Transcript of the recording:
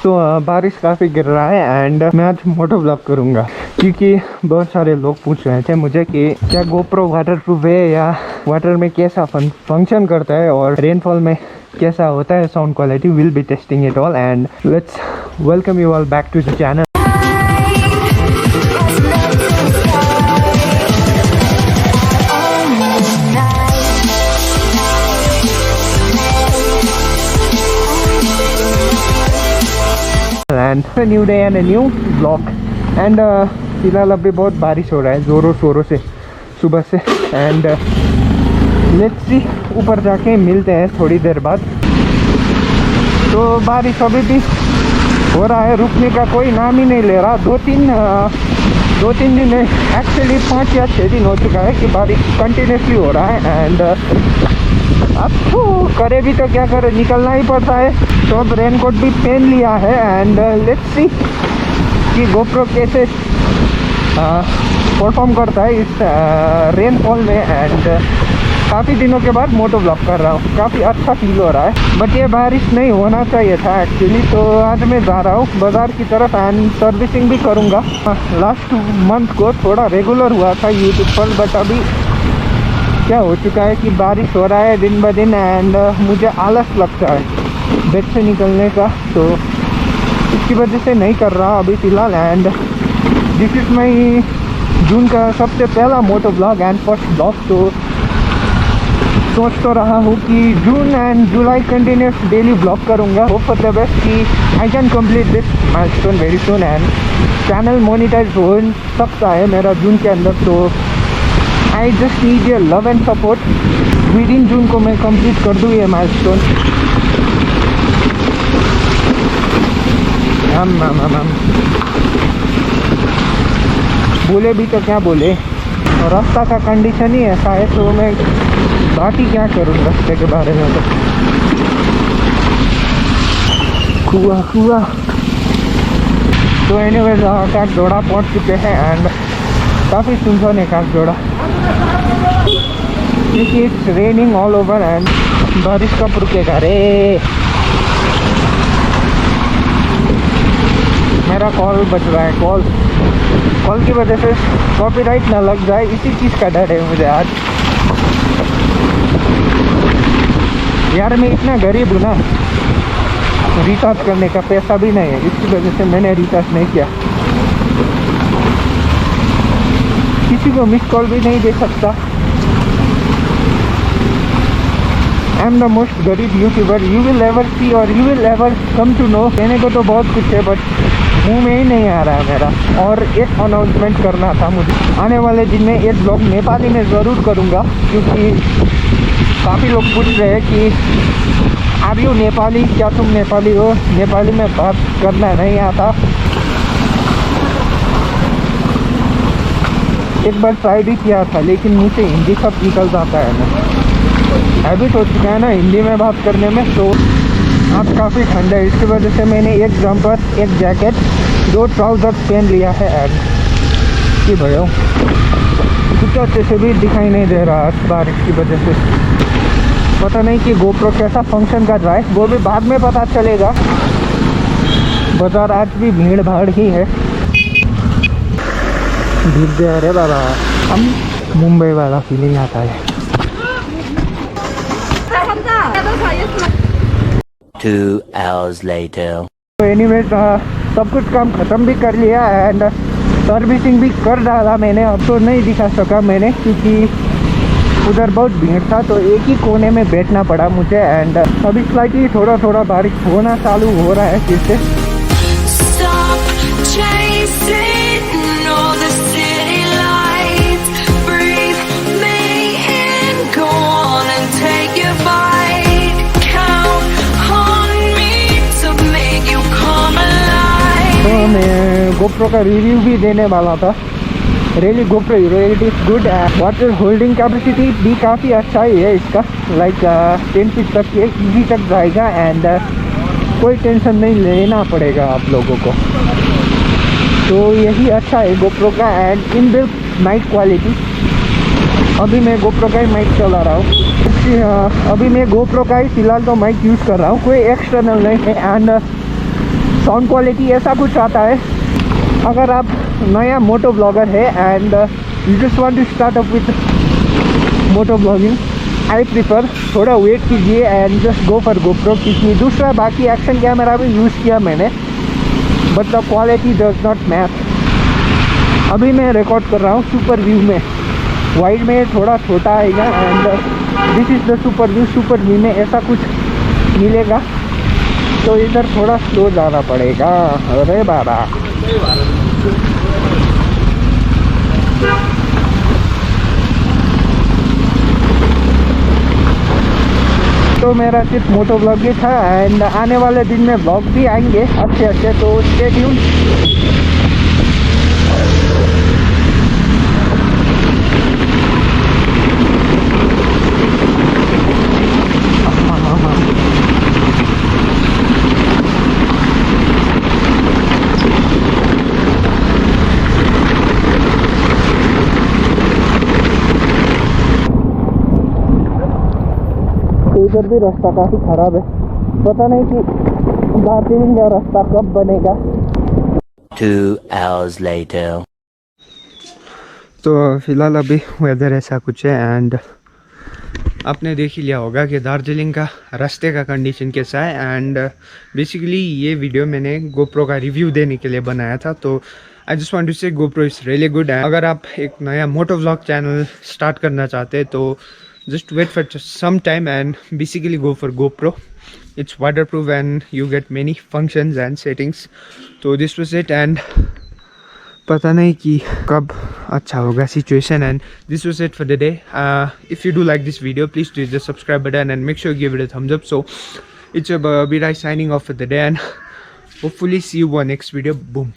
तो बारिश काफ़ी गिर रहा है एंड मैं आज मोटो व्लॉग करूँगा क्योंकि बहुत सारे लोग पूछ रहे थे मुझे कि क्या गोप्रो वाटर प्रूफ है या वाटर में कैसा फंक्शन करता है और रेनफॉल में कैसा होता है sound quality. Will be testing it all and let's welcome you all back to the channel. And new day and new blog and फिलहाल अभी बहुत बारिश हो रहा है ज़ोरों शोरों से सुबह से एंड लेट्स सी ऊपर जाके मिलते हैं थोड़ी देर बाद. तो बारिश अभी भी हो रहा है, रुकने का कोई नाम ही नहीं ले रहा. दो तीन दिन एक्चुअली 5 या 6 दिन हो चुका है कि बारिश कंटिन्यूसली हो रहा है एंड अब तो करे भी तो क्या करे, निकलना ही पड़ता है. तो अब रेनकोट भी पहन लिया है एंड लेट्स सी कि गोप्रो कैसे परफॉर्म करता है इस रेनफॉल में. एंड काफ़ी दिनों के बाद मोटो व्लॉग कर रहा हूँ, काफ़ी अच्छा फील हो रहा है. बट ये बारिश नहीं होना चाहिए था एक्चुअली. तो आज मैं जा रहा हूँ बाज़ार की तरफ एंड सर्विसिंग भी करूँगा. लास्ट मंथ को थोड़ा रेगुलर हुआ था यूट्यूब पर, बट अभी क्या हो चुका है कि बारिश हो रहा है दिन ब दिन एंड मुझे आलस लगता है बेड से निकलने का. तो इसकी वजह से नहीं कर रहा अभी फ़िलहाल. And this is my June का सबसे पहला moto vlog and first vlog. तो सोच तो रहा हूँ कि June and July continuous daily vlog करूँगा. होप फॉर द बेस्ट कि I can complete this milestone very soon and channel monetize हो सकता है मेरा जून के अंदर. तो I just need your love and support. Within June को मैं कंप्लीट कर दूँ ये माइलस्टोन. बोले भी तो क्या बोले, रास्ता का कंडीशन ही ऐसा है. तो मैं बात ही क्या करूँ रास्ते के बारे में. तो कुआ तो एनीवेज काट जोड़ा पहुँच चुके हैं एंड काफ़ी सुनसान है काट जोड़ा क्योंकि it's raining all over and बारिश कब रुकेगा रे. मेरा कॉल बज रहा है. कॉल की वजह से कॉपीराइट ना लग जाए इसी चीज़ का डर है मुझे आज. यार मैं इतना गरीब हूँ ना, रिचार्ज करने का पैसा भी नहीं है, इसकी वजह से मैंने रिचार्ज नहीं किया. किसी को मिस कॉल भी नहीं दे सकता. आई एम द मोस्ट गरीब YouTuber you will ever see or you will ever come to know. कहने को तो बहुत कुछ है बट मुंह में ही नहीं आ रहा है मेरा. और एक अनाउंसमेंट करना था मुझे. आने वाले दिन में एक ब्लॉग नेपाली में ज़रूर करूँगा क्योंकि काफ़ी लोग पूछ रहे हैं कि आर यू नेपाली, क्या तुम नेपाली हो. नेपाली में बात करना नहीं आता. एक बार ट्राई भी किया था लेकिन मुझसे हिंदी सब निकल जाता है ना, हैबिट हो चुका है ना हिंदी में बात करने में. तो आज काफ़ी ठंड है, इसकी वजह से मैंने एक जंपर, एक जैकेट, 2 ट्राउज़र पहन लिया है. एंड कि भयो कुछ अच्छे से भी दिखाई नहीं दे रहा आज बारिश की वजह से. पता नहीं कि गोप्रो कैसा फंक्शन कर रहा है, वो भी बाद में पता चलेगा. बाज़ार आज भी भीड़ भाड़ ही है. भीड़ दे अरे बाबा, हम मुंबई वाला फीलिंग आता है. 2 hours later. तो एनीवेज सब कुछ काम ख़त्म भी कर लिया एंड सर्विसिंग भी कर डाला मैंने. अब तो नहीं दिखा सका मैंने क्योंकि उधर बहुत भीड़ था तो एक ही कोने में बैठना पड़ा मुझे. एंड अभी स्लाइटली थोड़ा थोड़ा बारिश होना चालू हो रहा है फिर से. तो मैं गोप्रो का रिव्यू भी देने वाला था. Really GoPro it is good. Water holding capacity भी काफ़ी अच्छा ही है इसका. लाइक 10 फीट तक ये ईजी तक जाएगा एंड कोई टेंशन नहीं लेना पड़ेगा आप लोगों को. तो यही अच्छा है गोप्रो का. And inbuilt mic quality. अभी मैं गोप्रो का ही माइक चला रहा हूँ. अभी मैं गोप्रो का ही फ़िलहाल तो माइक यूज़ कर रहा हूँ, कोई एक्सटर्नल नहीं है. एंड साउंड क्वालिटी ऐसा कुछ आता है। अगर आप नया मोटो ब्लॉगर है and you just want to start up with moto blogging, I prefer थोड़ा वेट कीजिए and just go for GoPro, क्योंकि दूसरा बाकी एक्शन कैमरा भी यूज़ किया मैंने, but the quality does not match. अभी मैं रिकॉर्ड कर रहा हूँ सुपर व्यू में, वाइड में थोड़ा छोटा आएगा and this is the super view. Super view में ऐसा कुछ मिलेगा, तो इधर थोड़ा स्लो जाना पड़ेगा। अरे बाबा, तो मेरा सिर्फ मोटो ब्लॉग ही था एंड आने वाले दिन में ब्लॉग भी आएंगे अच्छे अच्छे, तो स्टे ट्यून। इधर भी रास्ता काफ़ी ख़राब है, पता नहीं कि दार्जिलिंग का रास्ता कब बनेगा। 2 hours later. तो फिलहाल अभी वेदर ऐसा कुछ है एंड आपने देख ही लिया होगा कि दार्जिलिंग का रास्ते का कंडीशन कैसा है। एंड बेसिकली ये वीडियो मैंने गोप्रो का रिव्यू देने के लिए बनाया था, तो आई जस्ट वांट टू से गोप्रो इज़ रियली गुड। अगर आप एक नया मोटो व्लॉग चैनल स्टार्ट करना चाहते हैं तो just wait for some time and basically go for GoPro. It's waterproof and you get many functions and settings. So this was it and पता नहीं कि कब अच्छा होगा situation, and this was it for the day. If you do like this video, please do the subscribe button and make sure you give it a thumbs up. So it's a Birai signing off for the day and hopefully see you on next video. Boom.